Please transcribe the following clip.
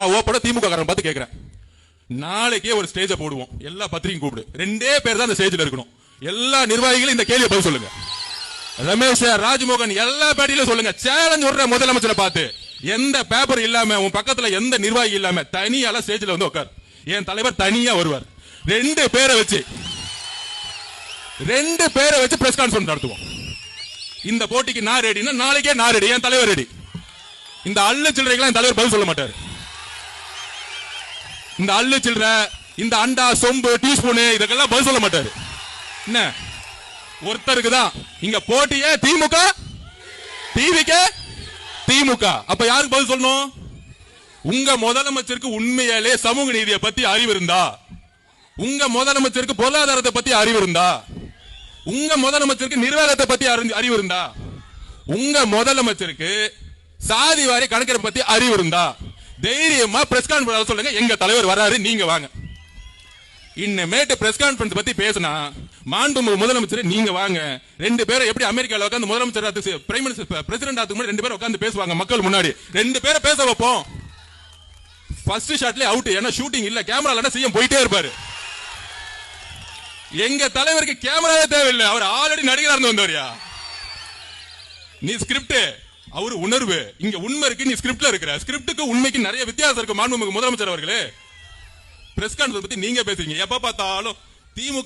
ஓப்பட திமுக காரன் பார்த்து கேட்கிறேன், நாளைக்கே ஒரு ஸ்டேஜ போடுவோம், எல்லா பத்திரிகையும் கூப்பிடு, 2 பேர் தான் அந்த ஸ்டேஜ்ல இருக்கணும். எல்லா நிர்வாகிகளும் இந்த கேள்வியை பதில் சொல்லுங்க. ரமேஷ், ராஜ்மோகன் எல்லா பேட்டியில சொல்லுங்க. சேலஞ்ச் விடுற முதலமைச்சரை பார்த்து, எந்த பேப்பர் இல்லாம உன் பக்கத்துல எந்த நிர்வாகி இல்லாம தனியால ஸ்டேஜ்ல வந்து உட்கார். என் தலைவர் தனியா வருவார். 2 பேரை வச்சு பிரஸ் கான்ஃபரன்ஸ் நடத்துவோம். இந்த போட்டிக்கு நான் ரெடினா நாளைக்கே நான் ரெடி, என் தலைவர் ரெடி. இந்த அள்ளு சில்லறைக்கெல்லாம் என் தலைவர் பதில் சொல்ல மாட்டார். இந்த அள்ளு சில்லற, இந்த அண்டா சொம்பு டீஸ்பூனு இதெல்லாம் பதில் சொல்ல மாட்டாரு. என்ன ஒருத்தருக்கு தான் இங்க போட்டியே திமுக டிவிக்கு திமுக. அப்ப யாருக்கு பதில் சொல்லணும்? உங்க முதலமைச்சருக்கு உண்மையாலே சமூக நீதியை பத்தி அறிவு இருந்தா, உங்க முதலமைச்சருக்கு பொருளாதாரத்தை பத்தி அறிவு இருந்தா, உங்க முதலமைச்சருக்கு நிர்வாகத்தை பத்தி அறிவு இருந்தா, உங்க முதலமைச்சருக்கு சாதி வாரி கணக்கெடுப்பு பத்தி அறிவு இருந்தா தைரியமா பிரஸ் கான்ஃபரன்ஸ் சொல்லுங்க. எங்க தலைவர் வராரு, நீங்க வாங்க. இன்னமேட்டு பிரஸ் கான்ஃபரன்ஸ் பத்தி பேசினா மாண்புமிகு முதலமைச்சர் நீங்க வாங்க. 2 பேரும் எப்படி அமெரிக்கால உட்கார்ந்து முதலமைச்சர் பிரைம் மினிஸ்டர் பிரசிடென்ட் ஆத்துக்கு முன்னாடி 2 பேரும் உட்கார்ந்து பேசுவாங்க மக்கள் முன்னாடி. 2 பேரை பேச வைப்போம். ஃபர்ஸ்ட் ஷாட்லயே அவுட். ஏன்னா ஷூட்டிங் இல்ல, கேமரா இல்ல, சிஎம் போயிட்டே இருப்பாரு. எங்க தலைவருக்கு கேமராவே தேவையில்லை, அவர் ஆல்ரெடி நடிகரா இருந்து வந்தவரியா. நீ ஸ்கிரிப்ட், அவரு உணர்வு. இங்க உண்மை இருக்கு, நீ ஸ்கிரிப்ட்ல இருக்கிற. ஸ்கிரிப்டுக்கு உண்மைக்கு நிறைய வித்தியாசம் இருக்கு. மாண்புமிகு முதலமைச்சர் அவர்களே, பிரஸ் கான்ஃபரன்ஸ் பத்தி நீங்க பேசுறீங்க. எப்ப பார்த்தாலும் திமுக